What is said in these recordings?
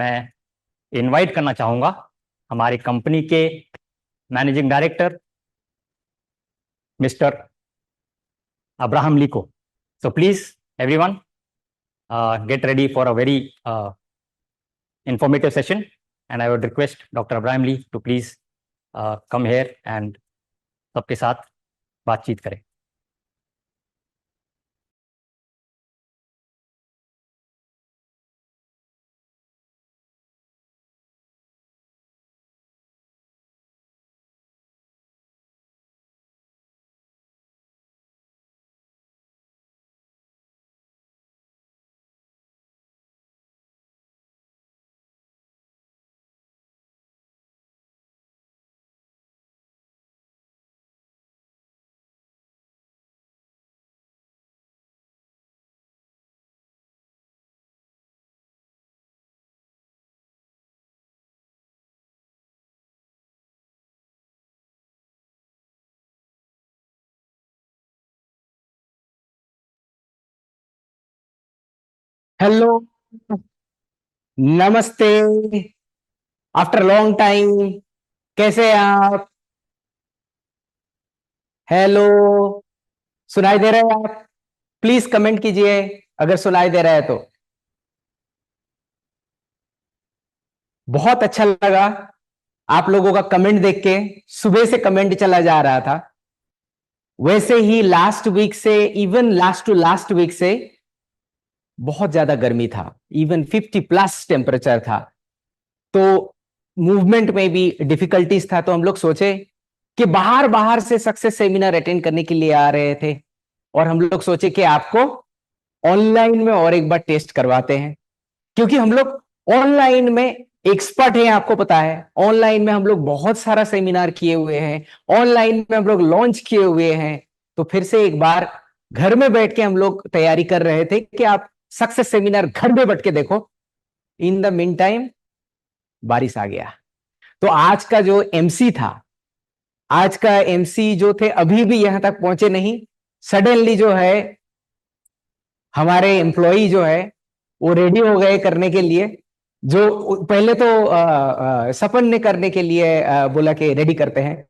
मैं इनवाइट करना चाहूँगा हमारी कंपनी के मैनेजिंग डायरेक्टर मिस्टर अब्राहम ली को। So please everyone get ready for a very informative session, and I would request Dr. Abraham Lee to please come here and सबके साथ बातचीत करें। हेलो, नमस्ते। आफ्टर लॉन्ग टाइम, कैसे हैं आप? हेलो, सुनाई दे रहे हैं आप? प्लीज कमेंट कीजिए अगर सुनाई दे रहा है तो। बहुत अच्छा लगा आप लोगों का कमेंट देख के। सुबह से कमेंट चला जा रहा था। वैसे ही लास्ट वीक से, even last to last week से बहुत ज्यादा गर्मी था, इवन 50+ टेम्परेचर था, तो मूवमेंट में भी डिफिकल्टीज था। तो हम लोग सोचे कि बाहर बाहर से सक्सेस सेमिनार अटेंड करने के लिए आ रहे थे, और हम लोग सोचे कि आपको ऑनलाइन में और एक बार टेस्ट करवाते हैं, क्योंकि हम लोग ऑनलाइन में एक्सपर्ट हैं। आपको पता है, ऑनलाइन में हम लोग बहुत सारा सेमिनार किए हुए हैं, ऑनलाइन में हम लोग लॉन्च किए हुए हैं। तो फिर से एक बार घर में बैठ के हम लोग तैयारी कर रहे थे कि आप सक्सेस सेमिनार घर में बैठ के देखो। इन द मीन टाइम बारिश आ गया। तो आज का जो एमसी था, आज का एमसी जो थे अभी भी यहां तक पहुंचे नहीं। सडनली जो है हमारे एम्प्लॉई जो है वो रेडी हो गए करने के लिए। जो पहले तो सपन ने करने के लिए बोला कि रेडी करते हैं,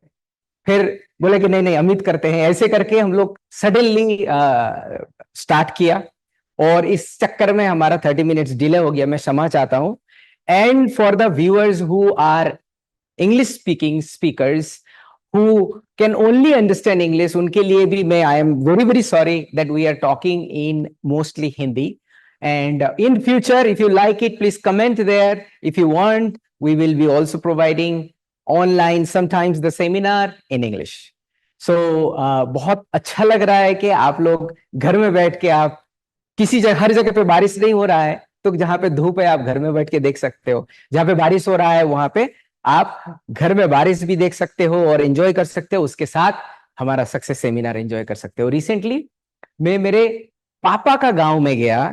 फिर बोले कि नहीं नहीं अमित करते हैं। ऐसे करके हम लोग सडनली स्टार्ट किया, और इस चक्कर में हमारा 30 मिनट्स डिले हो गया। मैं क्षमा चाहता हूं। And for the viewers who are English speaking speakers who can only understand English, उनके लिए भी मैं I am very very sorry that we are talking in mostly Hindi, and in future if you like it please comment there. If you want, we will be also providing online sometimes the seminar in English. So बहुत अच्छा लग रहा है कि आप लोग घर में बैठ के, आप किसी जगह, हर जगह पे बारिश नहीं हो रहा है तो जहां पे धूप है आप घर में बैठ के देख सकते हो, जहां पे बारिश हो रहा है वहां पे आप घर में बारिश भी देख सकते हो और एंजॉय कर सकते हो, उसके साथ हमारा सक्सेस सेमिनार एंजॉय कर सकते हो। रिसेंटली मैं मेरे पापा का गांव में गया,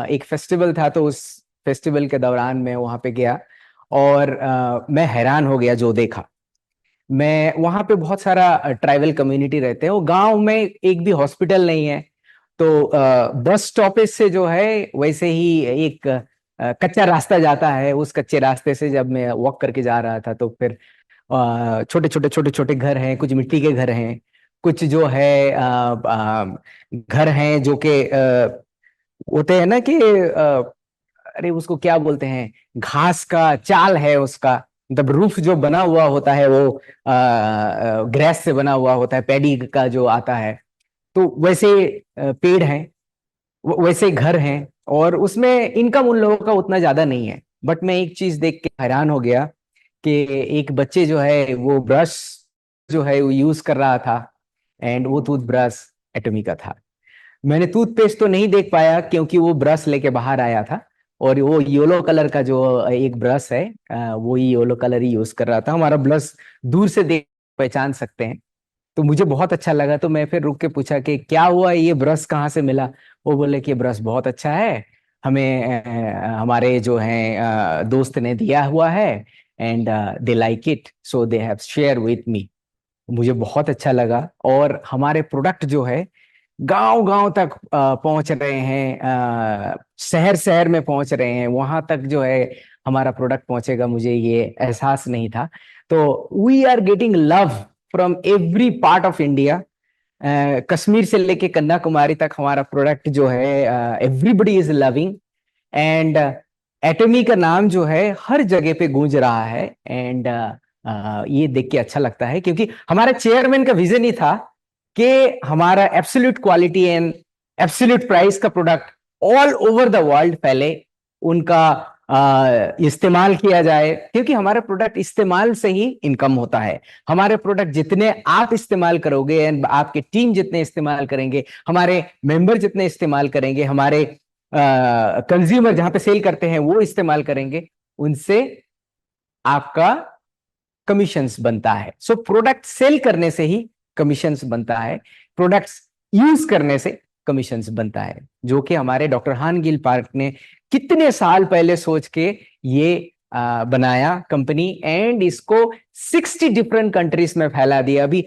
एक फेस्टिवल था, तो उस फेस्टिवल के दौरान मैं वहां पे गया और मैं हैरान हो गया जो देखा। मैं वहां पे बहुत सारा ट्राइबल कम्युनिटी रहते हैं, वो गांव में एक भी हॉस्पिटल नहीं है। तो बस स्टॉपेज से जो है वैसे ही एक कच्चा रास्ता जाता है, उस कच्चे रास्ते से जब मैं वॉक करके जा रहा था तो फिर छोटे छोटे घर हैं, कुछ मिट्टी के घर हैं, कुछ जो है घर हैं जो कि होते हैं ना कि अरे उसको क्या बोलते हैं, घास का चाल है उसका, मतलब रूफ जो बना हुआ होता है वो ग्रास से बना हुआ होता है, पैडी का जो आता है। तो वैसे पेड़ हैं, वैसे घर हैं, और उसमें इनकम उन लोगों का उतना ज्यादा नहीं है। बट मैं एक चीज देख के हैरान हो गया कि एक बच्चे जो है वो ब्रश जो है वो यूज कर रहा था, एंड वो टूथब्रश एटॉमिका था। मैंने टूथपेस्ट तो नहीं देख पाया क्योंकि वो ब्रश लेके बाहर आया था, और वो येलो कलर का जो एक ब्रश है वो ही येलो कलर ही यूज कर रहा था। हमारा ब्रश दूर से देख पहचान सकते हैं। तो मुझे बहुत अच्छा लगा, तो मैं फिर रुक के पूछा कि क्या हुआ, ये ब्रश कहाँ से मिला? वो बोले कि ब्रश बहुत अच्छा है, हमें हमारे जो हैं दोस्त ने दिया हुआ है, and they like it so they have share with me. मुझे बहुत अच्छा लगा। और हमारे प्रोडक्ट जो है गांव गांव तक पहुंच रहे हैं, शहर शहर में पहुंच रहे हैं, वहां तक जो है हमारा प्रोडक्ट पहुंचेगा, मुझे ये एहसास नहीं था। तो we are getting love from every part of India. Kashmir से लेके कन्याकुमारी तक हमारा प्रोडक्ट जो है everybody is loving. And Atomy का नाम जो है हर जगह पे गूंज रहा है। एंड ये देख के अच्छा लगता है, क्योंकि हमारा चेयरमैन का विजन ही था कि हमारा absolute quality and absolute price का product all over the world पहले उनका इस्तेमाल किया जाए, क्योंकि हमारा प्रोडक्ट इस्तेमाल से ही इनकम होता है। हमारे प्रोडक्ट जितने आप इस्तेमाल करोगे एंड आपके टीम जितने इस्तेमाल करेंगे, हमारे मेंबर जितने इस्तेमाल करेंगे, हमारे कंज्यूमर जहां पे सेल करते हैं वो इस्तेमाल करेंगे, उनसे आपका कमीशंस बनता है। सो प्रोडक्ट सेल करने से ही कमीशंस बनता है, प्रोडक्ट्स यूज करने से कमीशंस बनता है, जो कि हमारे डॉक्टर हान गिल पार्क ने कितने साल पहले सोच के ये बनाया कंपनी, एंड इसको 60 डिफरेंट कंट्रीज में फैला दिया। अभी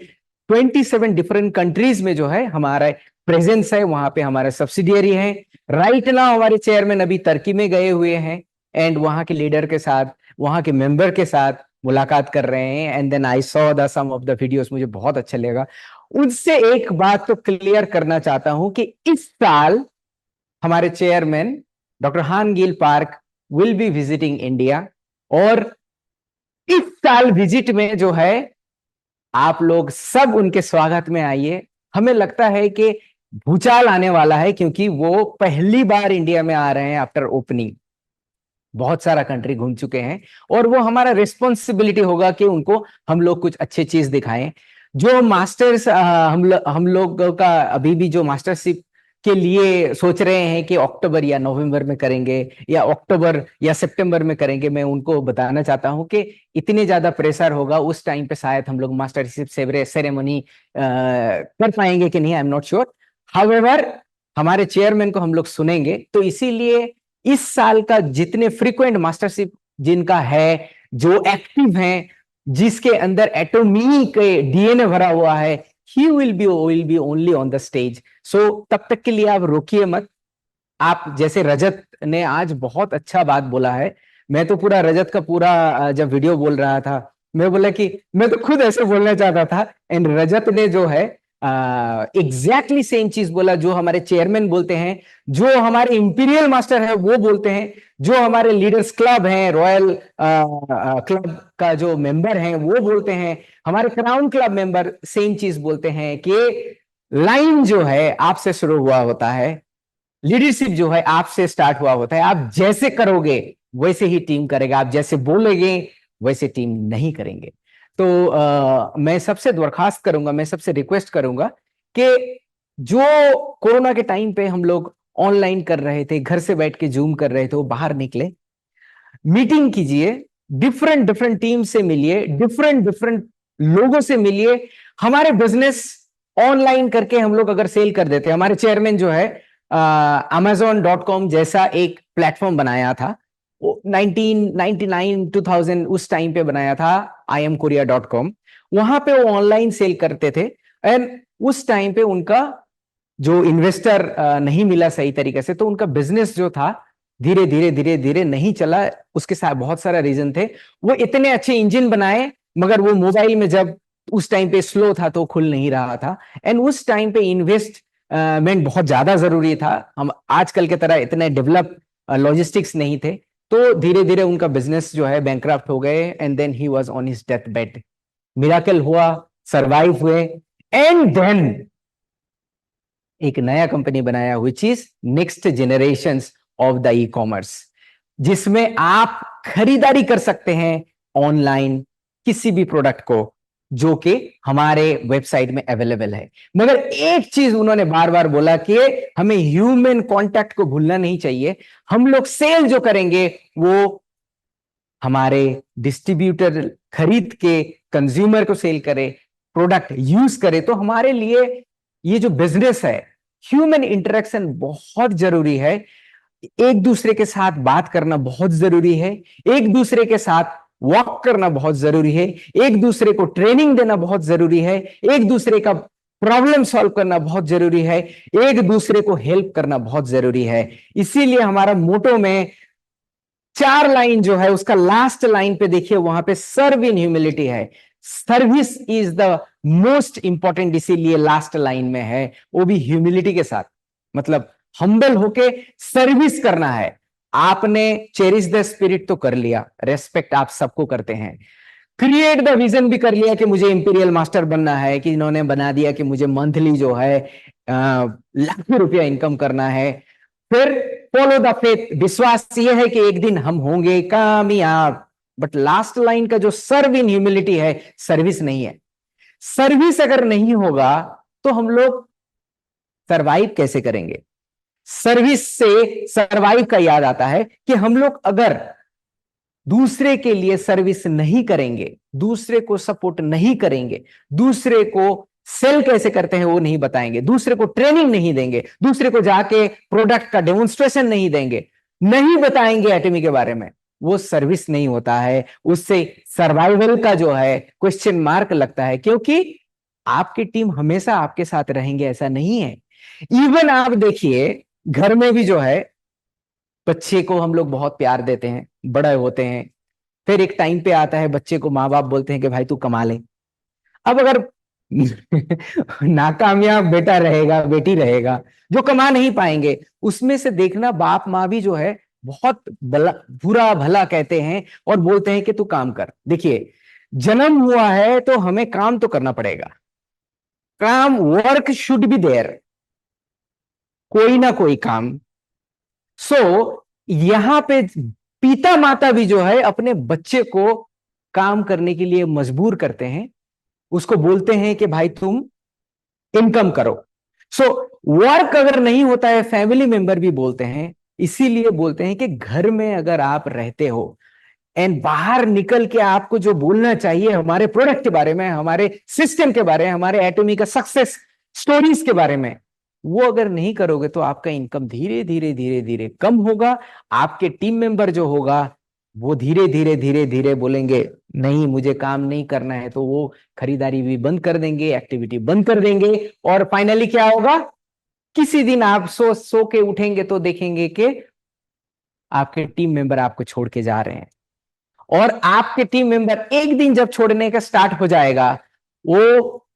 27 डिफरेंट कंट्रीज में जो है हमारा प्रेजेंस है, वहां पे हमारा सब्सिडियरी है। राइट नाउ हमारे चेयरमैन अभी तुर्की में गए हुए हैं एंड वहां के लीडर के साथ, वहां के मेंबर के साथ मुलाकात कर रहे हैं। And then I saw the some of the videos, मुझे बहुत अच्छा लगा। उनसे एक बात तो क्लियर करना चाहता हूं कि इस साल हमारे चेयरमैन डॉक्टर हान Gill park will be visiting India, और इस साल विजिट में जो है आप लोग सब उनके स्वागत में आइए। हमें लगता है कि भूचाल आने वाला है, क्योंकि वो पहली बार इंडिया में आ रहे हैं आफ्टर ओपनिंग। बहुत सारा कंट्री घूम चुके हैं, और वो हमारा रिस्पॉन्सिबिलिटी होगा कि उनको हम लोग कुछ अच्छी चीज दिखाएं। जो मास्टर्स हम लोगों का अभी भी जो मास्टरशिप के लिए सोच रहे हैं कि अक्टूबर या नवंबर में करेंगे या अक्टूबर या सितंबर में करेंगे, मैं उनको बताना चाहता हूं कि इतने ज्यादा प्रेशर होगा उस टाइम पे, शायद हम लोग मास्टरशिप सेरेमनी कर पाएंगे कि नहीं, I am not sure. However हमारे चेयरमैन को हम लोग सुनेंगे, तो इसीलिए इस साल का जितने फ्रीक्वेंट मास्टरशिप जिनका है, जो एक्टिव हैं, जिसके अंदर एटोमी के डीएनए भरा हुआ है, he will be only on the stage. So तब तक के लिए आप रोकिए मत। आप जैसे रजत ने आज बहुत अच्छा बात बोला है, मैं तो पूरा रजत का पूरा जब वीडियो बोल रहा था, मैं बोला कि मैं तो खुद ऐसे बोलना चाहता था, एंड रजत ने जो है एग्जैक्टली सेम चीज बोला जो हमारे चेयरमैन बोलते हैं, जो हमारे इंपीरियल मास्टर है वो बोलते हैं, जो हमारे लीडर्स क्लब हैं, रॉयल क्लब का जो मेंबर हैं वो बोलते हैं, हमारे क्राउन क्लब मेंबर सेम चीज बोलते हैं कि लाइन जो है आपसे शुरू हुआ होता है, लीडरशिप जो है आपसे स्टार्ट हुआ होता है। आप जैसे करोगे वैसे ही टीम करेगा, आप जैसे बोलेंगे वैसे टीम नहीं करेंगे। तो मैं सबसे दरखास्त करूंगा, मैं सबसे रिक्वेस्ट करूंगा कि जो कोरोना के टाइम पे हम लोग ऑनलाइन कर रहे थे, घर से बैठ के जूम कर रहे थे, वो बाहर निकले, मीटिंग कीजिए, डिफरेंट डिफरेंट टीम से मिलिए, डिफरेंट डिफरेंट लोगों से मिलिए। हमारे बिजनेस ऑनलाइन करके हम लोग अगर सेल कर देते, हमारे चेयरमैन जो है Amazon.com जैसा एक प्लेटफॉर्म बनाया था, 1999 2000 उस टाइम पे बनाया था, IamKorea.com, वहां पे वो ऑनलाइन सेल करते थे। एंड उस टाइम पे उनका जो इन्वेस्टर नहीं मिला सही तरीके से, तो उनका बिजनेस जो था धीरे धीरे धीरे धीरे नहीं चला। उसके साथ बहुत सारा रीजन थे। वो इतने अच्छे इंजन बनाए, मगर वो मोबाइल में जब उस टाइम पे स्लो था तो खुल नहीं रहा था। एंड उस टाइम पे इन्वेस्टमेंट बहुत ज्यादा जरूरी था। हम आजकल के तरह इतने डेवलप लॉजिस्टिक्स नहीं थे, तो धीरे धीरे उनका बिजनेस जो है बैंकक्रप्ट हो गए। And then he was on his death bed. Miracle हुआ, सरवाइव हुए, एंड देन एक नया कंपनी बनाया which is next generation of the e commerce, जिसमें आप खरीदारी कर सकते हैं ऑनलाइन किसी भी प्रोडक्ट को जो कि हमारे वेबसाइट में अवेलेबल है। मगर एक चीज उन्होंने बार बार बोला कि हमें ह्यूमन कांटेक्ट को भूलना नहीं चाहिए। हम लोग सेल जो करेंगे वो हमारे डिस्ट्रीब्यूटर खरीद के कंज्यूमर को सेल करे, प्रोडक्ट यूज करे। तो हमारे लिए ये जो बिजनेस है, ह्यूमन इंटरेक्शन बहुत जरूरी है। एक दूसरे के साथ बात करना बहुत जरूरी है, एक दूसरे के साथ वॉक करना बहुत जरूरी है, एक दूसरे को ट्रेनिंग देना बहुत जरूरी है, एक दूसरे का प्रॉब्लम सॉल्व करना बहुत जरूरी है, एक दूसरे को हेल्प करना बहुत जरूरी है। इसीलिए हमारा मोटो में 4 लाइन जो है उसका लास्ट लाइन पे देखिए, वहां पे सर्व इन ह्यूमिलिटी है। Service is the most important, इसीलिए लास्ट लाइन में है, वो भी ह्यूमिलिटी के साथ, मतलब हम्बल होके सर्विस करना है। आपने चेरिश द स्पिरिट तो कर लिया, रेस्पेक्ट आप सबको करते हैं, क्रिएट द विजन भी कर लिया कि मुझे इंपीरियल मास्टर बनना है, कि इन्होंने बना दिया कि मुझे मंथली जो है लाखों रुपया इनकम करना है। फिर फॉलो द फेथ, विश्वास ये है कि एक दिन हम होंगे कामयाब। बट लास्ट लाइन का जो सर्व इन ह्यूमिलिटी है, सर्विस नहीं है। सर्विस अगर नहीं होगा तो हम लोग सरवाइव कैसे करेंगे? सर्विस से सरवाइव का याद आता है कि हम लोग अगर दूसरे के लिए सर्विस नहीं करेंगे, दूसरे को सपोर्ट नहीं करेंगे, दूसरे को सेल कैसे करते हैं वो नहीं बताएंगे, दूसरे को ट्रेनिंग नहीं देंगे, दूसरे को जाके प्रोडक्ट का डेमोन्स्ट्रेशन नहीं देंगे, नहीं बताएंगे एटमी के बारे में, वो सर्विस नहीं होता है। उससे सर्वाइवल का जो है क्वेश्चन मार्क लगता है, क्योंकि आपकी टीम हमेशा आपके साथ रहेंगे ऐसा नहीं है। इवन आप देखिए घर में भी जो है, बच्चे को हम लोग बहुत प्यार देते हैं, बड़े होते हैं, फिर एक टाइम पे आता है बच्चे को माँ बाप बोलते हैं कि भाई तू कमा ले। अब अगर नाकामयाब बेटा रहेगा, बेटी रहेगा, जो कमा नहीं पाएंगे, उसमें से देखना बाप माँ भी जो है बहुत बुरा भला कहते हैं और बोलते हैं कि तू काम कर। देखिए जन्म हुआ है तो हमें काम तो करना पड़ेगा, काम, वर्क शुड बी देयर, कोई ना कोई काम। यहां पे पिता माता भी जो है अपने बच्चे को काम करने के लिए मजबूर करते हैं, उसको बोलते हैं कि भाई तुम इनकम करो। वर्क अगर नहीं होता है, फैमिली मेंबर भी बोलते हैं, इसीलिए बोलते हैं कि घर में अगर आप रहते हो एंड बाहर निकल के आपको जो बोलना चाहिए हमारे प्रोडक्ट के बारे में, हमारे सिस्टम के बारे में, हमारे एटमी का सक्सेस स्टोरीज के बारे में, वो अगर नहीं करोगे तो आपका इनकम धीरे धीरे धीरे धीरे कम होगा। आपके टीम मेंबर जो होगा वो धीरे धीरे धीरे धीरे बोलेंगे नहीं मुझे काम नहीं करना है, तो वो खरीदारी भी बंद कर देंगे, एक्टिविटी बंद कर देंगे, और फाइनली क्या होगा, किसी दिन आप सो के उठेंगे तो देखेंगे कि आपके टीम मेंबर आपको छोड़ के जा रहे हैं। और आपके टीम मेंबर एक दिन जब छोड़ने का स्टार्ट हो जाएगा, वो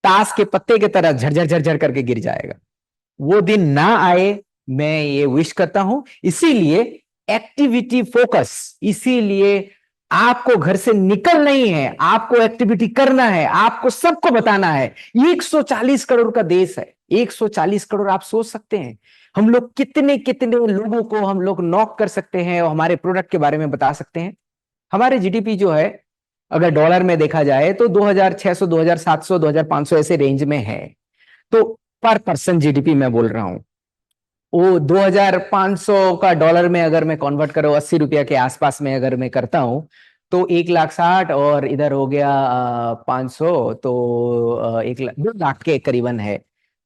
ताश के पत्ते की तरह झरझर झरझर करके गिर जाएगा। वो दिन ना आए, मैं ये विश करता हूं। इसीलिए एक्टिविटी फोकस, इसीलिए आपको घर से निकल नहीं है, आपको एक्टिविटी करना है, आपको सबको बताना है। 140 करोड़ का देश है, 140 करोड़। आप सोच सकते हैं हम लोग कितने कितने लोगों को हम लोग नॉक कर सकते हैं और हमारे प्रोडक्ट के बारे में बता सकते हैं। हमारे जीडीपी जो है अगर डॉलर में देखा जाए तो 2600, 2700, 2500 ऐसे रेंज में है। तो पर पर्सन जीडीपी मैं बोल रहा हूं, वो 2500 का डॉलर में अगर मैं कन्वर्ट करूं, 80 रुपया के आसपास में अगर मैं करता हूं, तो 1,60,000 और इधर हो गया 500, तो 2 लाख के करीबन है।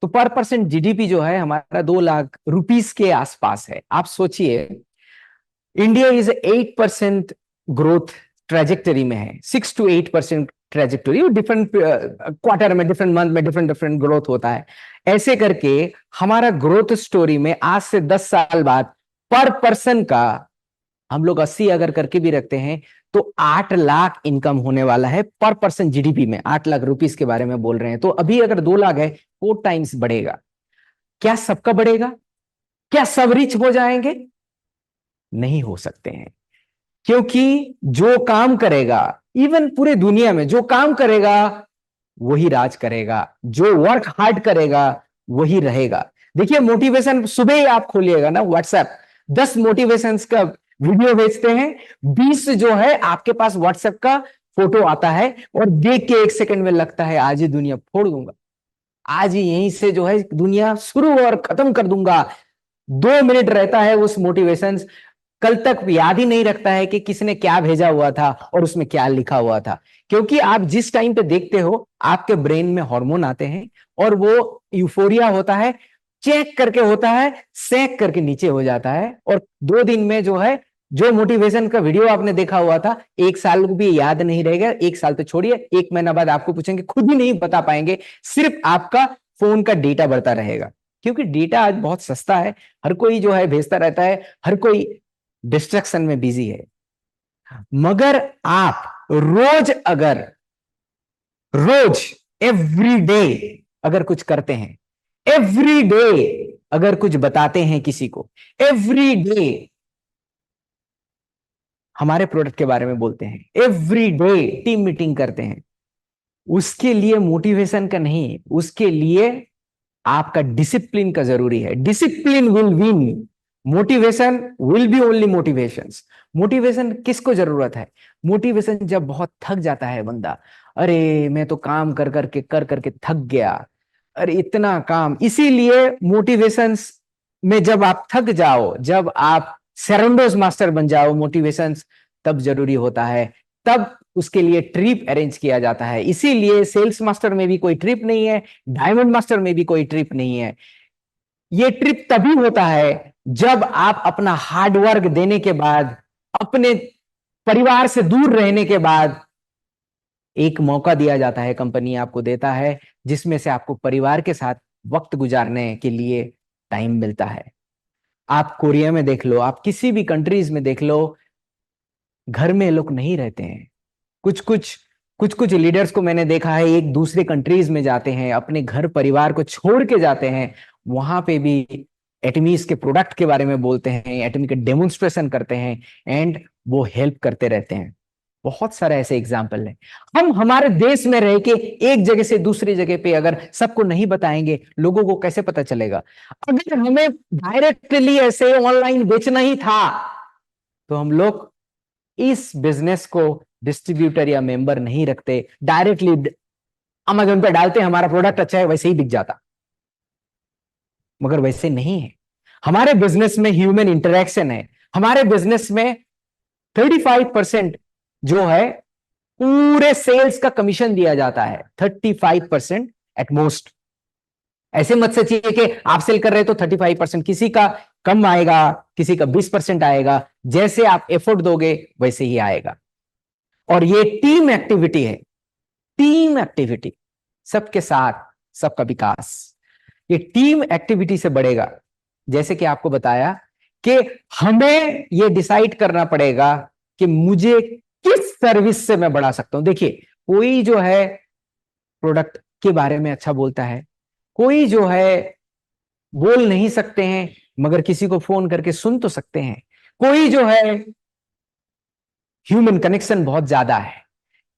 तो पर पर्सन जीडीपी जो है हमारा 2 लाख रुपीस के आसपास है। आप सोचिए इंडिया इज 8% ग्रोथ ट्रेजेक्टरी में है, 6 to 8% ट्रेजेक्टरी, डिफरेंट क्वार्टर में, डिफरेंट मंथ में डिफरेंट डिफरेंट ग्रोथ होता है। ऐसे करके हमारा ग्रोथ स्टोरी में आज से 10 साल बाद पर पर्सन का हम लोग 80 अगर करके भी रखते हैं तो 8 लाख इनकम होने वाला है पर पर्सन जीडीपी में। 8 लाख रुपीस के बारे में बोल रहे हैं, तो अभी अगर 2 लाख है 4 टाइम्स बढ़ेगा। क्या सबका बढ़ेगा? क्या सब रिच हो जाएंगे? नहीं हो सकते हैं, क्योंकि जो काम करेगा, इवन पूरे दुनिया में जो काम करेगा वही राज करेगा, जो वर्क हार्ड करेगा वही रहेगा। देखिए मोटिवेशन, सुबह ही आप खोलिएगा ना व्हाट्सएप, 10 मोटिवेशन का वीडियो भेजते हैं, 20 जो है आपके पास व्हाट्सएप का फोटो आता है, और देख के 1 सेकंड में लगता है आज ही दुनिया फोड़ दूंगा, आज ही यहीं से जो है दुनिया शुरू और खत्म कर दूंगा। 2 मिनट रहता है उस मोटिवेशन, कल तक याद ही नहीं रखता है कि किसने क्या भेजा हुआ था और उसमें क्या लिखा हुआ था। क्योंकि आप जिस टाइम पे देखते हो आपके ब्रेन में हार्मोन आते हैं और वो यूफोरिया होता है, चेक करके होता है, सेक करके नीचे हो जाता है, और 2 दिन में जो है जो मोटिवेशन का वीडियो आपने देखा हुआ था 1 साल को भी याद नहीं रहेगा। 1 साल तो छोड़िए, 1 महीना बाद आपको पूछेंगे, खुद ही नहीं बता पाएंगे। सिर्फ आपका फोन का डेटा बढ़ता रहेगा, क्योंकि डेटा आज बहुत सस्ता है। हर कोई जो है भेजता रहता है, हर कोई डिस्ट्रैक्शन में बिजी है। मगर आप रोज एवरी डे अगर कुछ करते हैं, एवरी डे अगर कुछ बताते हैं किसी को, एवरी डे हमारे प्रोडक्ट के बारे में बोलते हैं, एवरी डे टीम मीटिंग करते हैं, उसके लिए मोटिवेशन का नहीं, उसके लिए आपका डिसिप्लिन का जरूरी है। Discipline will win, motivation will be only motivations. Motivation किसको जरूरत है? मोटिवेशन जब बहुत थक जाता है बंदा, अरे मैं तो काम कर करके थक गया, अरे इतना काम। इसीलिए मोटिवेशंस में जब आप थक जाओ, जब आप सेरेंडोस मास्टर बन जाओ मोटिवेशंस, तब जरूरी होता है, तब उसके लिए ट्रिप अरेंज किया जाता है। इसीलिए सेल्स मास्टर में भी कोई ट्रिप नहीं है, डायमंड मास्टर में भी कोई ट्रिप नहीं है। ये ट्रिप तभी होता है जब आप अपना हार्डवर्क देने के बाद, अपने परिवार से दूर रहने के बाद एक मौका दिया जाता है, कंपनी आपको देता है, जिसमें से आपको परिवार के साथ वक्त गुजारने के लिए टाइम मिलता है। आप कोरिया में देख लो, आप किसी भी कंट्रीज में देख लो, घर में लोग नहीं रहते हैं। कुछ लीडर्स को मैंने देखा है, एक दूसरे कंट्रीज में जाते हैं, अपने घर परिवार को छोड़ के जाते हैं, वहां पे भी एटमीज के प्रोडक्ट के बारे में बोलते हैं, एटमी के डेमोन्स्ट्रेशन करते हैं, एंड वो हेल्प करते रहते हैं। बहुत सारे ऐसे एग्जाम्पल हैं। हम हमारे देश में रह के एक जगह से दूसरी जगह पे अगर सबको नहीं बताएंगे, लोगों को कैसे पता चलेगा? अगर हमें डायरेक्टली ऐसे ऑनलाइन बेचना ही था, तो हम लोग इस बिजनेस को डिस्ट्रीब्यूटर या मेंबर नहीं रखते, डायरेक्टली अमेज़न पे डालते, हमारा प्रोडक्ट अच्छा है, वैसे ही बिक जाता। मगर वैसे नहीं है। हमारे बिजनेस में ह्यूमन इंटरेक्शन है। हमारे बिजनेस में 35% जो है पूरे सेल्स का कमीशन दिया जाता है, 35% एट मोस्ट। ऐसे मत सोचिए कि आप सेल कर रहे तो 35%, किसी का कम आएगा, किसी का 20% आएगा। जैसे आप एफर्ट दोगे वैसे ही आएगा। और ये टीम एक्टिविटी है, टीम एक्टिविटी, सबके साथ सबका विकास, ये टीम एक्टिविटी से बढ़ेगा। जैसे कि आपको बताया कि हमें ये डिसाइड करना पड़ेगा कि मुझे किस सर्विस से मैं बढ़ा सकता हूं। देखिए, कोई जो है प्रोडक्ट के बारे में अच्छा बोलता है, कोई जो है बोल नहीं सकते हैं मगर किसी को फोन करके सुन तो सकते हैं, कोई जो है ह्यूमन कनेक्शन बहुत ज्यादा है,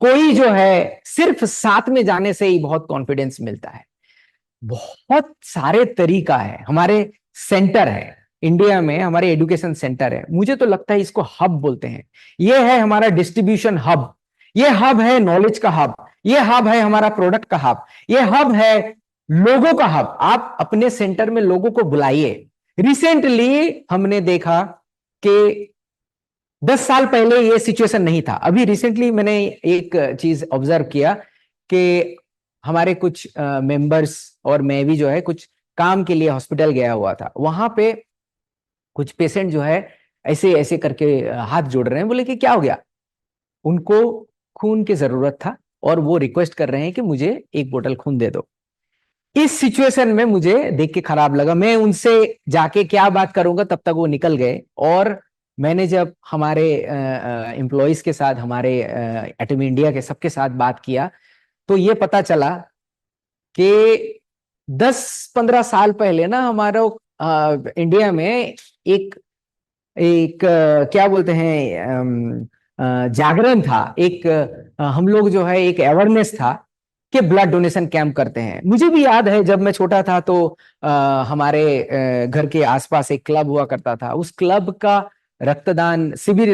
कोई जो है सिर्फ साथ में जाने से ही बहुत कॉन्फिडेंस मिलता है। बहुत सारे तरीका है। हमारे सेंटर है इंडिया में, हमारे एजुकेशन सेंटर है, मुझे तो लगता है इसको हब बोलते हैं। ये है हमारा डिस्ट्रीब्यूशन हब, ये हब है नॉलेज का हब, ये हब है हमारा प्रोडक्ट का हब, ये हब है लोगों का हब। आप अपने सेंटर में लोगों को बुलाइए। रिसेंटली हमने देखा कि 10 साल पहले ये सिचुएशन नहीं था। अभी रिसेंटली मैंने एक चीज ऑब्जर्व किया कि हमारे कुछ मेंबर्स और मैं भी जो है कुछ काम के लिए हॉस्पिटल गया हुआ था। वहां पे कुछ पेशेंट जो है ऐसे ऐसे करके हाथ जोड़ रहे हैं, बोले कि क्या हो गया? उनको खून की जरूरत था और वो रिक्वेस्ट कर रहे हैं कि मुझे एक बोतल खून दे दो। इस सिचुएशन में मुझे देख के खराब लगा। मैं उनसे जाके क्या बात करूंगा, तब तक वो निकल गए। और मैंने जब हमारे एम्प्लॉयज के साथ, हमारे एटमी इंडिया के सबके साथ बात किया, तो ये पता चला कि 10-15 साल पहले ना हमारा इंडिया में एक क्या बोलते हैं, जागरण था, एक हम लोग जो है एक अवेयरनेस था कि ब्लड डोनेशन कैंप करते हैं। मुझे भी याद है जब मैं छोटा था तो हमारे घर के आसपास एक क्लब हुआ करता था। उस क्लब का रक्तदान शिविर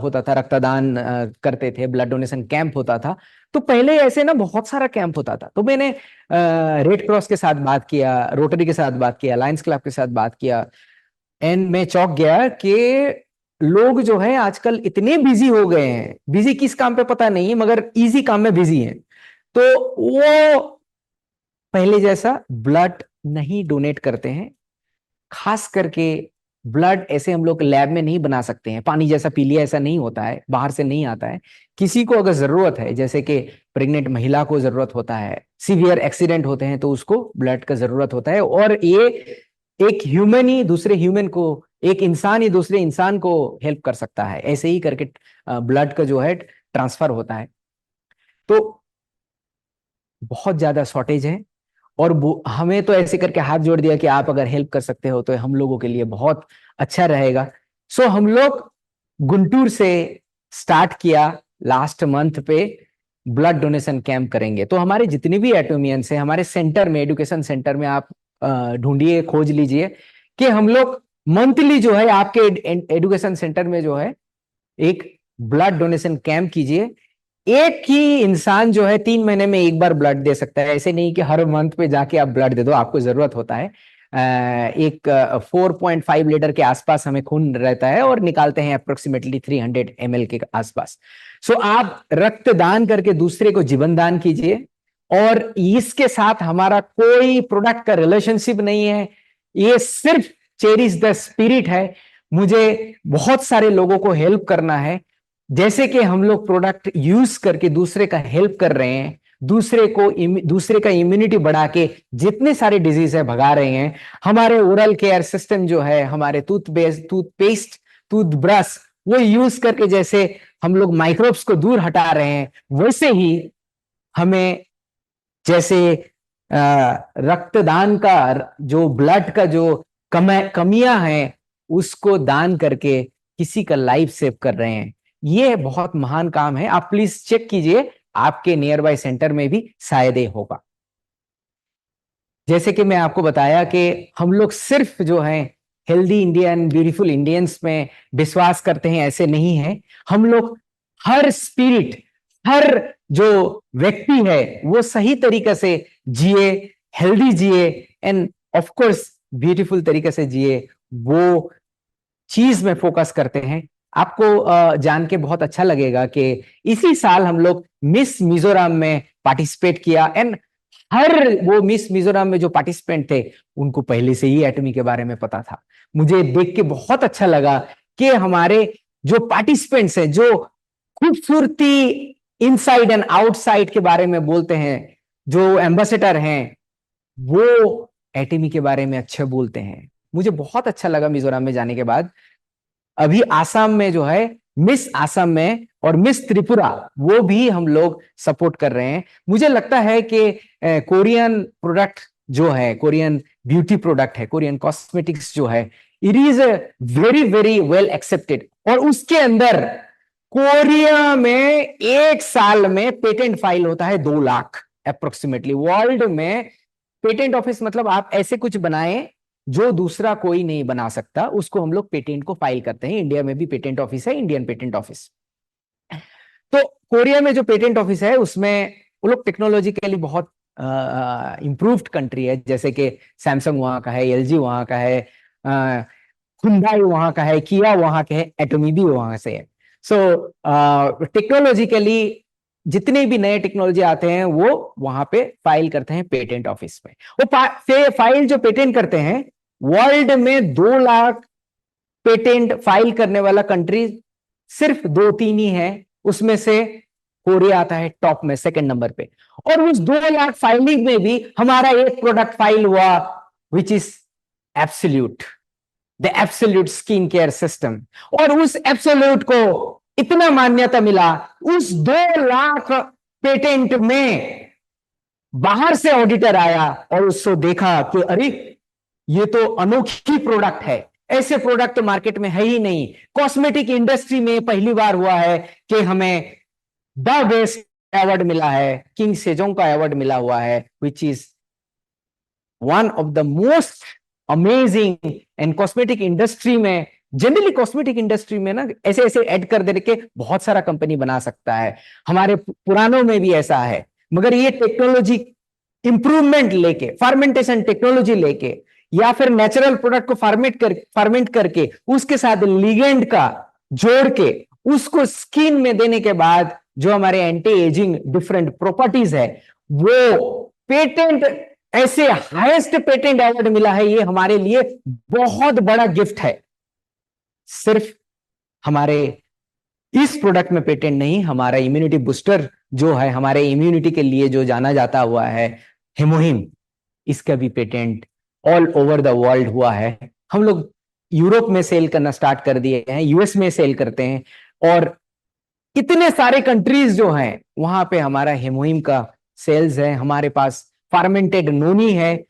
होता था, रक्तदान करते थे, ब्लड डोनेशन कैंप होता था। तो पहले ऐसे ना बहुत सारा कैंप होता था। तो मैंने रेड क्रॉस के साथ बात किया, रोटरी के साथ बात किया, लायंस क्लब के साथ बात किया, एंड मैं चौंक गया कि लोग जो है आजकल इतने बिजी हो गए हैं। बिजी किस काम पे पता नहीं है, मगर इजी काम में बिजी हैं। तो वो पहले जैसा ब्लड नहीं डोनेट करते हैं। खास करके ब्लड ऐसे हम लोग लैब में नहीं बना सकते हैं, पानी जैसा पी लिया ऐसा नहीं होता है, बाहर से नहीं आता है। किसी को अगर जरूरत है, जैसे कि प्रेग्नेंट महिला को जरूरत होता है, सीवियर एक्सीडेंट होते हैं तो उसको ब्लड का जरूरत होता है, और ये एक ह्यूमन ही दूसरे ह्यूमन को, एक इंसान ही दूसरे इंसान को हेल्प कर सकता है, ऐसे ही करके ब्लड का जो है ट्रांसफर होता है। तो बहुत ज्यादा शॉर्टेज है, और हमें तो ऐसे करके हाथ जोड़ दिया कि आप अगर हेल्प कर सकते हो तो हम लोगों के लिए बहुत अच्छा रहेगा। सो हम लोग गुंटूर से स्टार्ट किया, लास्ट मंथ पे ब्लड डोनेशन कैंप करेंगे। तो हमारे जितने भी एटोमियंस है हमारे सेंटर में, एजुकेशन सेंटर में आप ढूंढिए, खोज लीजिए कि हम लोग मंथली जो है आपके एजुकेशन सेंटर में जो है एक ब्लड डोनेशन कैंप कीजिए। एक ही इंसान जो है 3 महीने में एक बार ब्लड दे सकता है, ऐसे नहीं कि हर मंथ पे जाके आप ब्लड दे दो, आपको जरूरत होता है। एक 4.5 लीटर के आसपास हमें खून रहता है और निकालते हैं अप्रोक्सीमेटली 300 ml के आसपास। सो आप रक्तदान करके दूसरे को जीवन दान कीजिए, और इसके साथ हमारा कोई प्रोडक्ट का रिलेशनशिप नहीं है, ये सिर्फ चेरिश द स्पिरिट है। मुझे बहुत सारे लोगों को हेल्प करना है, जैसे कि हम लोग प्रोडक्ट यूज करके दूसरे का हेल्प कर रहे हैं, दूसरे का इम्यूनिटी बढ़ा के जितने सारे डिजीज है भगा रहे हैं। हमारे ओरल केयर सिस्टम जो है, हमारे टूथपेस्ट, टूथब्रश, वो यूज करके जैसे हम लोग माइक्रोब्स को दूर हटा रहे हैं, वैसे ही हमें जैसे रक्तदान का जो ब्लड का जो कमियां हैं उसको दान करके किसी का लाइफ सेव कर रहे हैं। ये बहुत महान काम है। आप प्लीज चेक कीजिए, आपके नियर बाय सेंटर में भी शायद ये होगा। जैसे कि मैं आपको बताया कि हम लोग सिर्फ जो है हेल्दी इंडियन, ब्यूटीफुल इंडियंस में विश्वास करते हैं, ऐसे नहीं है। हम लोग हर स्पिरिट, हर जो व्यक्ति है वो सही तरीके से जिए, हेल्दी जिए, एंड ऑफ कोर्स ब्यूटीफुल तरीके से जिए, वो चीज में फोकस करते हैं। आपको जान के बहुत अच्छा लगेगा कि इसी साल हम लोग मिस मिजोरम में पार्टिसिपेट किया, एंड हर वो मिस मिजोरम में जो पार्टिसिपेंट थे उनको पहले से ही एटमी के बारे में पता था। मुझे देख के बहुत अच्छा लगा कि हमारे जो पार्टिसिपेंट्स हैं, जो खूबसूरती इनसाइड एंड आउटसाइड के बारे में बोलते हैं, जो एम्बेसडर हैं, वो एटमी के बारे में अच्छे बोलते हैं। मुझे बहुत अच्छा लगा मिजोरम में जाने के बाद। अभी आसाम में जो है मिस आसाम में और मिस त्रिपुरा, वो भी हम लोग सपोर्ट कर रहे हैं। मुझे लगता है कि कोरियन प्रोडक्ट जो है, कोरियन ब्यूटी प्रोडक्ट है, कोरियन कॉस्मेटिक्स जो है, it is very very well accepted. और उसके अंदर कोरिया में एक साल में पेटेंट फाइल होता है 2 लाख अप्रोक्सीमेटली। वर्ल्ड में पेटेंट ऑफिस मतलब आप ऐसे कुछ बनाए जो दूसरा कोई नहीं बना सकता, उसको हम लोग पेटेंट को फाइल करते हैं। इंडिया में भी पेटेंट ऑफिस है, इंडियन पेटेंट ऑफिस। तो कोरिया में जो पेटेंट ऑफिस है उसमें वो लोग टेक्नोलॉजिकली बहुत इंप्रूव्ड कंट्री है। जैसे कि सैमसंग वहां का है, एलजी वहां का है, हुंडई वहां का है, किया वहां के है, एटमी भी वहां से है। सो टेक्नोलॉजिकली जितने भी नए टेक्नोलॉजी आते हैं वो वहां पे फाइल करते हैं पेटेंट ऑफिस में। वो फाइल जो पेटेंट करते हैं, वर्ल्ड में 2 लाख पेटेंट फाइल करने वाला कंट्री सिर्फ 2-3 ही है। उसमें से कोरिया आता है टॉप में, सेकंड नंबर पे। और उस 2 लाख फाइलिंग में भी हमारा एक प्रोडक्ट फाइल हुआ, which is absolute, the absolute skin care system. और उस एब्सोल्यूट को इतना मान्यता मिला, उस 2 लाख पेटेंट में बाहर से ऑडिटर आया और उसको देखा कि अरे ये तो अनोखी प्रोडक्ट है, ऐसे प्रोडक्ट तो मार्केट में है ही नहीं। कॉस्मेटिक इंडस्ट्री में पहली बार हुआ है कि हमें द बेस्ट अवार्ड मिला है, किंग सेजोंग का अवार्ड मिला हुआ है, which is one of the most amazing. And cosmetic industry में, जनरली कॉस्मेटिक इंडस्ट्री में ना ऐसे ऐसे ऐड कर दे के बहुत सारा कंपनी बना सकता है, हमारे पुरानों में भी ऐसा है। मगर ये टेक्नोलॉजी इंप्रूवमेंट लेके, फर्मेंटेशन टेक्नोलॉजी लेके, या फिर नेचुरल प्रोडक्ट को फर्मेंट करके उसके साथ लिगेंड का जोड़ के उसको स्किन में देने के बाद जो हमारे एंटी एजिंग डिफरेंट प्रॉपर्टीज है, वो पेटेंट, ऐसे हाईएस्ट पेटेंट अवार्ड मिला है। ये हमारे लिए बहुत बड़ा गिफ्ट है। सिर्फ हमारे इस प्रोडक्ट में पेटेंट नहीं, हमारा इम्यूनिटी बूस्टर जो है, हमारे इम्यूनिटी के लिए जो जाना जाता हुआ है हेमोहिम, इसका भी patent all over the world हुआ है। हम लोग यूरोप में सेल करना स्टार्ट कर दिए हैं, यूएस में सेल करते हैं, और इतने सारे कंट्रीज जो हैं वहां पे हमारा हेमोहिम का सेल्स है। हमारे पास फर्मेंटेड नोनी है।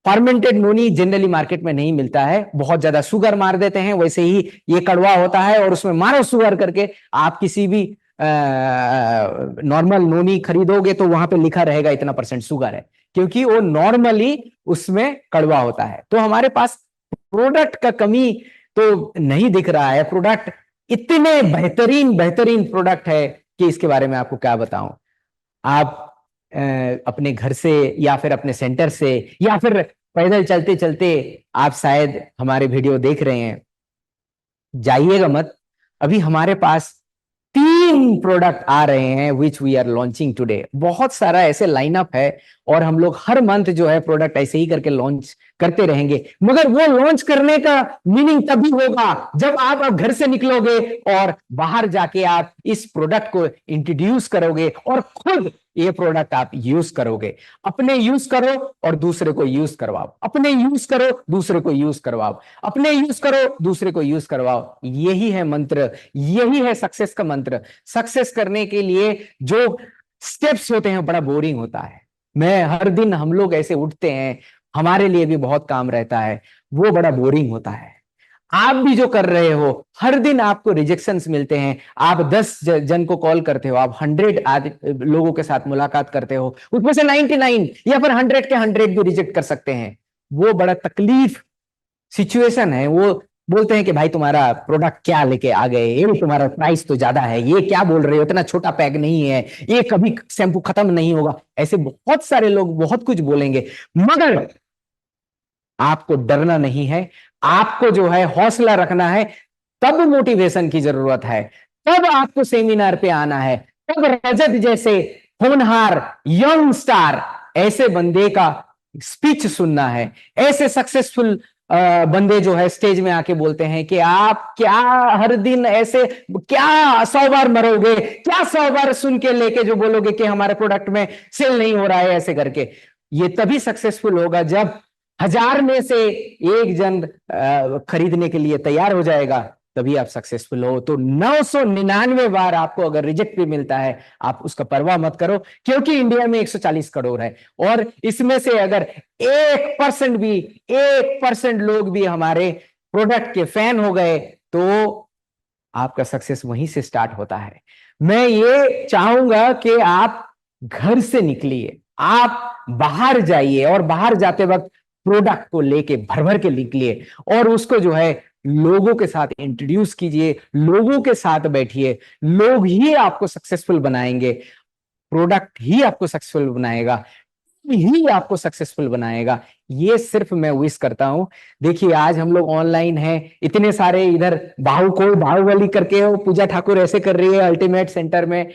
फर्मेंटेड नोनी जनरली मार्केट में नहीं मिलता है, बहुत ज्यादा शुगर मार देते हैं, वैसे ही ये कड़वा होता है, और उसमें मारो शुगर करके आप किसी भी नॉर्मल नोनी खरीदोगे तो वहां पे लिखा रहेगा इतना % शुगर है, क्योंकि वो नॉर्मली उसमें कड़वा होता है। तो हमारे पास प्रोडक्ट का कमी तो नहीं दिख रहा है। प्रोडक्ट इतने बेहतरीन बेहतरीन प्रोडक्ट है कि इसके बारे में आपको क्या बताऊं। आप अपने घर से या फिर अपने सेंटर से या फिर पैदल चलते चलते आप शायद हमारे वीडियो देख रहे हैं, जाइएगा मत। अभी हमारे पास 3 प्रोडक्ट आ रहे हैं which we are launching today. बहुत सारा ऐसे लाइनअप है, और हम लोग हर मंथ जो है प्रोडक्ट ऐसे ही करके लॉन्च करते रहेंगे। मगर वो लॉन्च करने का मीनिंग तभी होगा जब आप अब घर से निकलोगे और बाहर जाके आप इस प्रोडक्ट को इंट्रोड्यूस करोगे और खुद ये प्रोडक्ट आप यूज करोगे। अपने यूज करो और दूसरे को यूज करवाओ, अपने यूज करो दूसरे को यूज करवाओ, अपने यूज करो दूसरे को यूज करवाओ। यही है मंत्र, यही है सक्सेस का मंत्र। सक्सेस करने के लिए जो स्टेप्स होते हैं बड़ा बोरिंग होता है। मैं हर दिन हम लोग ऐसे उठते हैं, हमारे लिए भी बहुत काम रहता है, वो बड़ा बोरिंग होता है। आप भी जो कर रहे हो, हर दिन आपको रिजेक्शंस मिलते हैं। आप 10 जन को कॉल करते हो, आप 100 लोगों के साथ मुलाकात करते हो, उसमें से 99 या फिर 100 के 100 भी रिजेक्ट कर सकते हैं। वो बड़ा तकलीफ सिचुएशन है। वो बोलते हैं कि भाई तुम्हारा प्रोडक्ट क्या लेके आ गए, ये तुम्हारा प्राइस तो ज्यादा है, ये क्या बोल रहे हो, इतना छोटा पैक नहीं है, ये कभी शैम्पू खत्म नहीं होगा। ऐसे बहुत सारे लोग बहुत कुछ बोलेंगे, मगर आपको डरना नहीं है। आपको जो है हौसला रखना है। तब मोटिवेशन की जरूरत है, तब आपको सेमिनार पे आना है, तब रजत जैसे होनहार यंग स्टार ऐसे बंदे का स्पीच सुनना है। ऐसे सक्सेसफुल बंदे जो है स्टेज में आके बोलते हैं कि आप क्या हर दिन ऐसे क्या 100 बार मरोगे, क्या 100 बार सुन के लेके जो बोलोगे कि हमारे प्रोडक्ट में सेल नहीं हो रहा है ऐसे करके। ये तभी सक्सेसफुल होगा जब 1000 में से 1 जन खरीदने के लिए तैयार हो जाएगा, तभी आप सक्सेसफुल हो। तो 999 बार आपको अगर रिजेक्ट भी मिलता है, आप उसका परवाह मत करो, क्योंकि इंडिया में 140 करोड़ है, और इसमें से अगर 1% लोग भी हमारे प्रोडक्ट के फैन हो गए तो आपका सक्सेस वहीं से स्टार्ट होता है। मैं ये चाहूंगा कि आप घर से निकलिए, आप बाहर जाइए, और बाहर जाते वक्त प्रोडक्ट को लेके भर भर के निकलिए, और उसको जो है लोगों के साथ इंट्रोड्यूस कीजिए, लोगों के साथ बैठिए। लोग ही आपको सक्सेसफुल बनाएंगे, प्रोडक्ट ही आपको सक्सेसफुल बनाएगा, ही आपको सक्सेसफुल बनाएगा। ये सिर्फ मैं विश करता हूं। देखिए आज हम लोग ऑनलाइन हैं, इतने सारे इधर कोई बाहुबली करके हो, पूजा ठाकुर ऐसे कर रही है अल्टीमेट सेंटर में।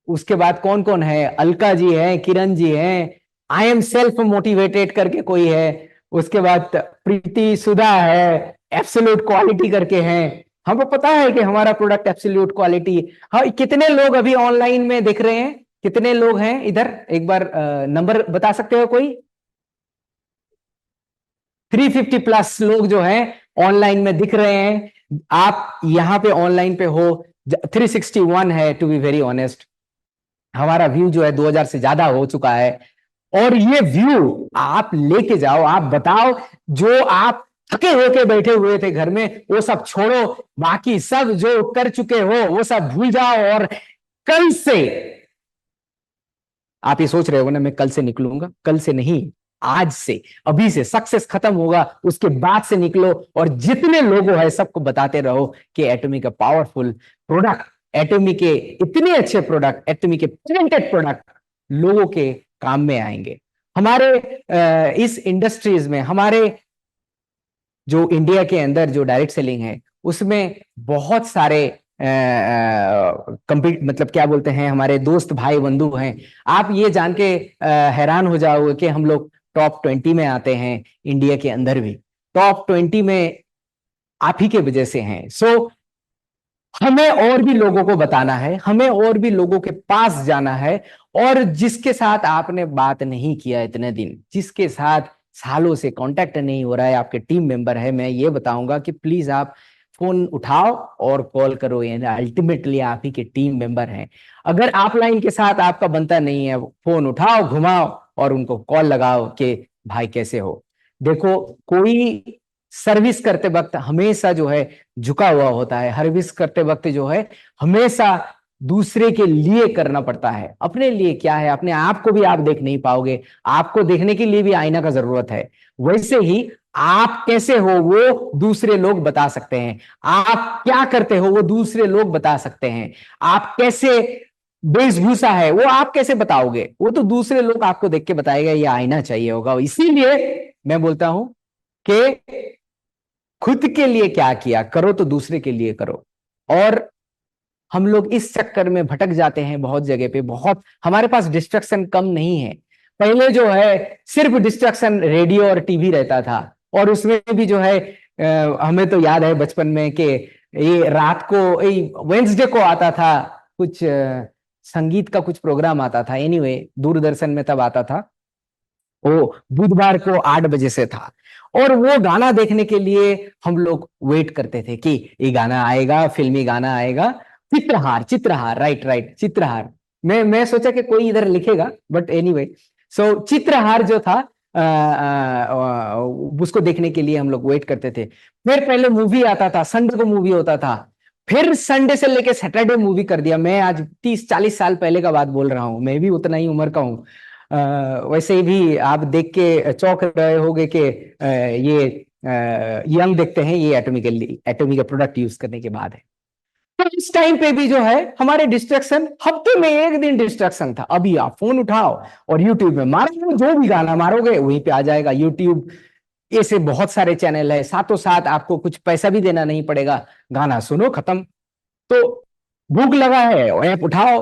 उसके बाद कौन कौन है, अलका जी है, किरण जी है, आई एम सेल्फ मोटिवेटेड करके कोई है, उसके बाद प्रीति सुधा है, एब्सोल्यूट क्वालिटी करके हैं। हमको पता है कि हमारा प्रोडक्ट एब्सोल्यूट क्वालिटी। हाँ, कितने लोग अभी ऑनलाइन में दिख रहे हैं, कितने लोग हैं इधर, एक बार नंबर बता सकते हो कोई? 350+ लोग जो हैं ऑनलाइन में दिख रहे हैं। आप यहां पे ऑनलाइन पे हो, 361 है टू बी वेरी ऑनेस्ट। हमारा व्यू जो है 2000 से ज्यादा हो चुका है, और ये व्यू आप लेके जाओ, आप बताओ जो आप थके होके बैठे हुए थे घर में, वो सब छोड़ो, बाकी सब जो कर चुके हो वो सब भूल जाओ, और कल से आप ये सोच रहे हो ना मैं कल से निकलूंगा, कल से नहीं, आज से, अभी से सक्सेस खत्म होगा उसके बाद से निकलो, और जितने लोगों है सबको बताते रहो कि एटॉमी का पावरफुल प्रोडक्ट, एटॉमी के इतने अच्छे प्रोडक्ट, एटॉमी के टैलेंटेड प्रोडक्ट लोगों के काम में आएंगे। हमारे इस इंडस्ट्रीज में, हमारे जो इंडिया के अंदर जो डायरेक्ट सेलिंग है उसमें बहुत सारे मतलब क्या बोलते हैं, हमारे दोस्त भाई बंधु हैं। आप ये जान के हैरान हो जाओगे कि हम लोग टॉप 20 में आते हैं, इंडिया के अंदर भी टॉप 20 में आप ही के वजह से हैं। सो हमें और भी लोगों को बताना है, हमें और भी लोगों के पास जाना है, और जिसके साथ आपने बात नहीं किया इतने दिन, जिसके साथ सालों से कांटेक्ट नहीं हो रहा है, आपके टीम मेंबर है, मैं ये बताऊंगा कि प्लीज आप फोन उठाओ और कॉल करो। अल्टीमेटली आप ही के टीम मेंबर हैं। अगर ऑफलाइन के साथ आपका बनता नहीं है, फोन उठाओ, घुमाओ और उनको कॉल लगाओ कि भाई कैसे हो। देखो, कोई सर्विस करते वक्त हमेशा जो है झुका हुआ होता है, सर्विस करते वक्त जो है हमेशा दूसरे के लिए करना पड़ता है। अपने लिए क्या है, अपने आप को भी आप देख नहीं पाओगे, आपको देखने के लिए भी आईना का जरूरत है। वैसे ही आप कैसे हो वो दूसरे लोग बता सकते हैं, आप क्या करते हो वो दूसरे लोग बता सकते हैं, आप कैसे वेशभूषा है वो आप कैसे बताओगे, वो तो दूसरे लोग आपको देख के बताएगा। ये आईना चाहिए होगा। इसीलिए मैं बोलता हूं कि खुद के लिए क्या किया करो तो दूसरे के लिए करो। और हम लोग इस चक्कर में भटक जाते हैं बहुत जगह पे, बहुत हमारे पास डिस्ट्रक्शन कम नहीं है। पहले जो है सिर्फ डिस्ट्रक्शन रेडियो और टीवी रहता था, और उसमें भी जो है हमें तो याद है बचपन में कि ये रात को वेंसडे को आता था कुछ संगीत का कुछ प्रोग्राम आता था, एनीवे दूरदर्शन में तब आता था, वो बुधवार को 8 बजे से था। और वो गाना देखने के लिए हम लोग वेट करते थे कि ये गाना आएगा, फिल्मी गाना आएगा। Chitrahaar, Chitrahaar, right right, Chitrahaar. मैं सोचा कि कोई इधर लिखेगा, बट एनीवे सो चित्रहार जो था उसको देखने के लिए हम लोग वेट करते थे। फिर पहले मूवी आता था, संडे को मूवी होता था, फिर संडे से लेके सैटरडे मूवी कर दिया। मैं आज 30-40 साल पहले का बात बोल रहा हूँ, मैं भी उतना ही उम्र का हूँ। वैसे भी आप देख के चौंक रहे होगे कि ये यंग देखते हैं, ये एटॉमिक प्रोडक्ट यूज करने के बाद है। तो इस टाइम पे भी जो है हमारे डिस्ट्रैक्शन, हफ्ते में एक दिन डिस्ट्रैक्शन था। अभी आप फोन उठाओ और यूट्यूब में मारो, जो भी गाना मारोगे वहीं पे आ जाएगा। यूट्यूब ऐसे बहुत सारे चैनल है, साथों साथ आपको कुछ पैसा भी देना नहीं पड़ेगा, गाना सुनो खत्म। तो भूख लगा है, ऐप उठाओ,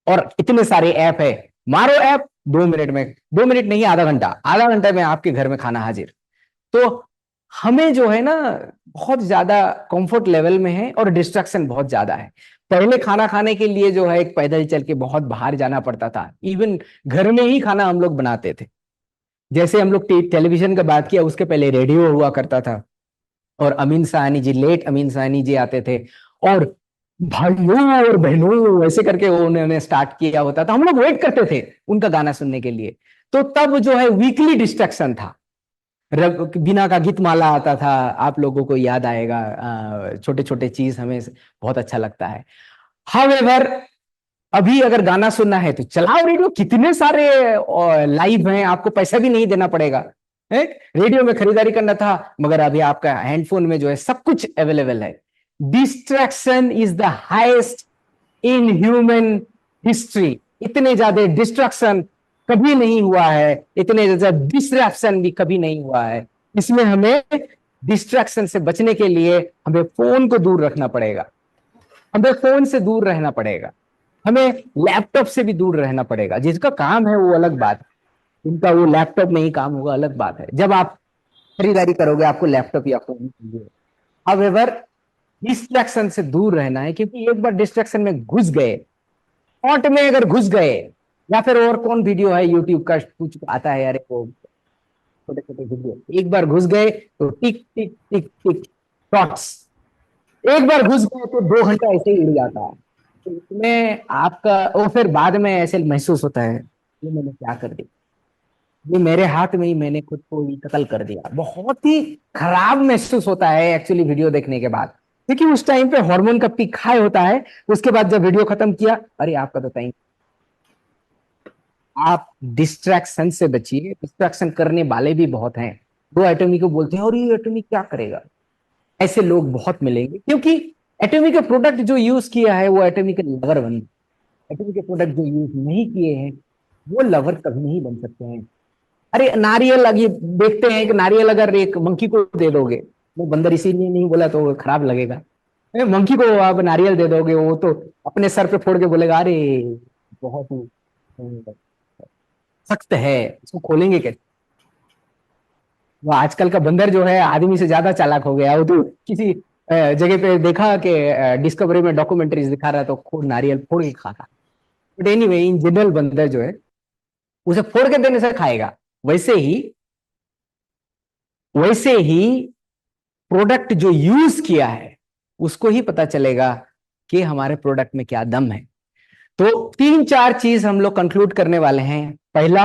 और इतने सारे ऐप है, मारो ऐप, 2 मिनट में, 2 मिनट नहीं, आधा घंटा में आपके घर में खाना हाजिर। तो हमें जो है ना बहुत ज्यादा कंफर्ट लेवल में है और डिस्ट्रक्शन बहुत ज्यादा है। पहले खाना खाने के लिए जो है एक पैदल चल के बहुत बाहर जाना पड़ता था, इवन घर में ही खाना हम लोग बनाते थे। जैसे हम लोग टेलीविजन का बात किया, उसके पहले रेडियो हुआ करता था, और अमीन साहनी जी, लेट अमीन साहनी जी आते थे, और भाइयों और बहनों ऐसे करके उन्होंने स्टार्ट किया होता था, हम लोग वेट करते थे उनका गाना सुनने के लिए। तो तब जो है वीकली डिस्ट्रक्शन था। बीना का गीत माला आता था, आप लोगों को याद आएगा, छोटे छोटे चीज हमें बहुत अच्छा लगता है। हाउएवर अभी अगर गाना सुनना है तो चलाओ रेडियो, कितने सारे लाइव हैं, आपको पैसा भी नहीं देना पड़ेगा। रेडियो में खरीदारी करना था, मगर अभी आपका हैंडफोन में जो है सब कुछ अवेलेबल है। Distraction is the highest in human history. इतने ज्यादा डिस्ट्रैक्शन कभी नहीं हुआ है, इतने ज्यादा डिस्ट्रैक्शन भी कभी नहीं हुआ है। इसमें हमें डिस्ट्रैक्शन से बचने के लिए हमें फोन को दूर रखना पड़ेगा, हमें फोन से दूर रहना पड़ेगा, हमें लैपटॉप से भी दूर रहना पड़ेगा। जिसका काम है वो अलग बात है, उनका वो लैपटॉप में ही काम होगा, अलग बात है। जब आप खरीदारी करोगे आपको लैपटॉप या फोन चाहिए। हाउएवर डिस्ट्रैक्शन से दूर रहना है, क्योंकि एक बार डिस्ट्रैक्शन में घुस गए, थॉट में अगर घुस गए, या फिर और कौन वीडियो है यूट्यूब का कुछ आता है, अरे वो छोटे छोटे वीडियो, एक बार घुस गए तो टिक टिक टिक टिक थॉट्स, एक बार घुस गए तो 2 घंटा ऐसे ही उड़ जाता है। तो इसमें आपका वो फिर बाद में ऐसे महसूस होता है, ये मैंने क्या कर दिया, ये मेरे हाथ में ही मैंने खुद को ही कत्ल कर दिया। बहुत ही खराब महसूस होता है एक्चुअली वीडियो देखने के बाद, क्योंकि उस टाइम पे हार्मोन का पीक हाई होता है। उसके बाद जब वीडियो खत्म किया, अरे आपका तो टाइम। आप डिस्ट्रैक्शन से बचिए, डिस्ट्रैक्शन करने वाले भी बहुत हैं। दो एटॉमी को बोलते हैं और ये एटॉमी क्या करेगा, ऐसे लोग बहुत मिलेंगे, क्योंकि एटॉमी के प्रोडक्ट जो यूज किया है वो एटॉमी के लवर बने। एटॉमी के प्रोडक्ट जो यूज नहीं किए हैं वो लवर कभी नहीं बन सकते हैं। अरे नारियल, अभी देखते हैं कि नारियल अगर एक मंकी को दे दोगे, वो बंदर इसीलिए नहीं बोला तो खराब लगेगा, मंकी को आप नारियल दे दोगे वो तो अपने सर पे फोड़ के बोलेगा अरे बहुत ही सख्त है, इसको खोलेंगे कैसे। वो आजकल का बंदर जो है आदमी से ज्यादा चालाक हो गया। वो तो किसी जगह पे देखा कि डिस्कवरी में डॉक्यूमेंट्रीज दिखा रहा तो खुद नारियल फोड़ के खाता। बट एनीवे इन जनरल बंदर जो है उसे फोड़ के देने से खाएगा। वैसे ही प्रोडक्ट जो यूज किया है उसको ही पता चलेगा कि हमारे प्रोडक्ट में क्या दम है। तो 3-4 चीज हम लोग कंक्लूड करने वाले हैं। पहला,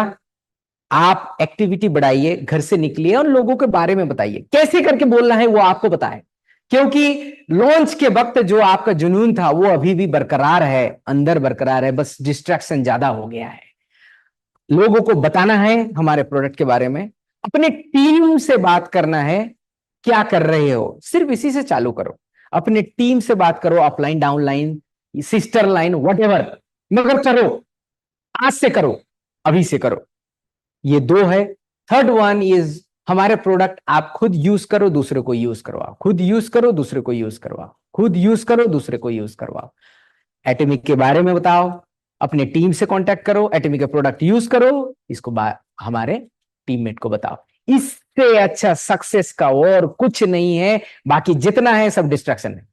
आप एक्टिविटी बढ़ाइए, घर से निकलिए और लोगों के बारे में बताइए। कैसे करके बोलना है वो आपको पता है, क्योंकि लॉन्च के वक्त जो आपका जुनून था वो अभी भी बरकरार है, अंदर बरकरार है, बस डिस्ट्रैक्शन ज्यादा हो गया है। लोगों को बताना है हमारे प्रोडक्ट के बारे में, अपने टीम से बात करना है, क्या कर रहे हो, सिर्फ इसी से चालू करो। अपने टीम से बात करो, upline, downline, sister line, whatever, मगर करो, आज से करो, अभी से करो। ये 2 है। थर्ड वन इज हमारे प्रोडक्ट आप खुद यूज करो, दूसरे को यूज करवाओ, खुद यूज करो, दूसरे को यूज करवाओ, खुद यूज करो, दूसरे को यूज करवाओ। एटॉमिक के बारे में बताओ, अपने टीम से कांटेक्ट करो, एटॉमिक का प्रोडक्ट यूज करो, इसको हमारे टीममेट को बताओ। इससे अच्छा सक्सेस का और कुछ नहीं है। बाकी जितना है सब डिस्ट्रैक्शन है।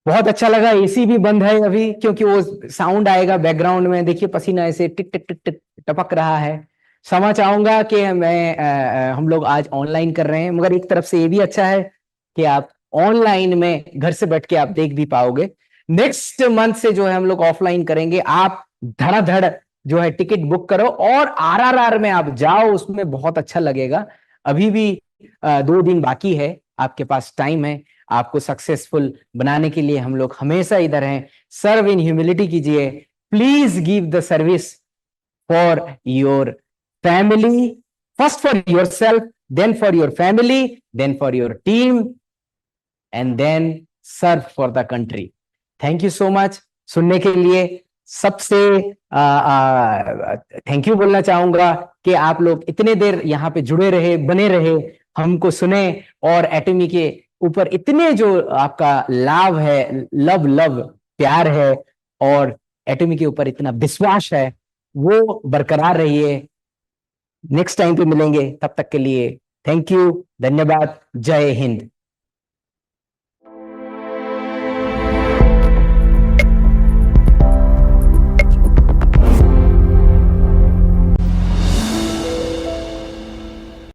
बहुत अच्छा लगा। एसी भी बंद है अभी, क्योंकि वो साउंड आएगा बैकग्राउंड में, देखिए पसीना ऐसे टिक टिक टिक टिक टपक रहा है। क्षमा चाहूंगा कि हम लोग आज ऑनलाइन कर रहे हैं, मगर एक तरफ से ये भी अच्छा है कि आप ऑनलाइन में घर से बैठ के आप देख भी पाओगे। नेक्स्ट मंथ से जो है हम लोग ऑफलाइन करेंगे। आप धड़ाधड़ जो है टिकट बुक करो और आरआरआर में आप जाओ, उसमें बहुत अच्छा लगेगा। अभी भी 2 दिन बाकी है, आपके पास टाइम है। आपको सक्सेसफुल बनाने के लिए हम लोग हमेशा इधर हैं। सर्व इन ह्यूमिलिटी कीजिए। Please give the service for your family, first for your self, then for your family, then for your team, and then serve for the country. Thank you so much सुनने के लिए। सबसे thank you बोलना चाहूंगा कि आप लोग इतने देर यहाँ पे जुड़े रहे, बने रहे, हमको सुने, और एटॉमी के ऊपर इतने जो आपका लाभ है, लव प्यार है, और एटॉमी के ऊपर इतना विश्वास है, वो बरकरार रहिए। नेक्स्ट टाइम पे मिलेंगे, तब तक के लिए थैंक यू, धन्यवाद, जय हिंद।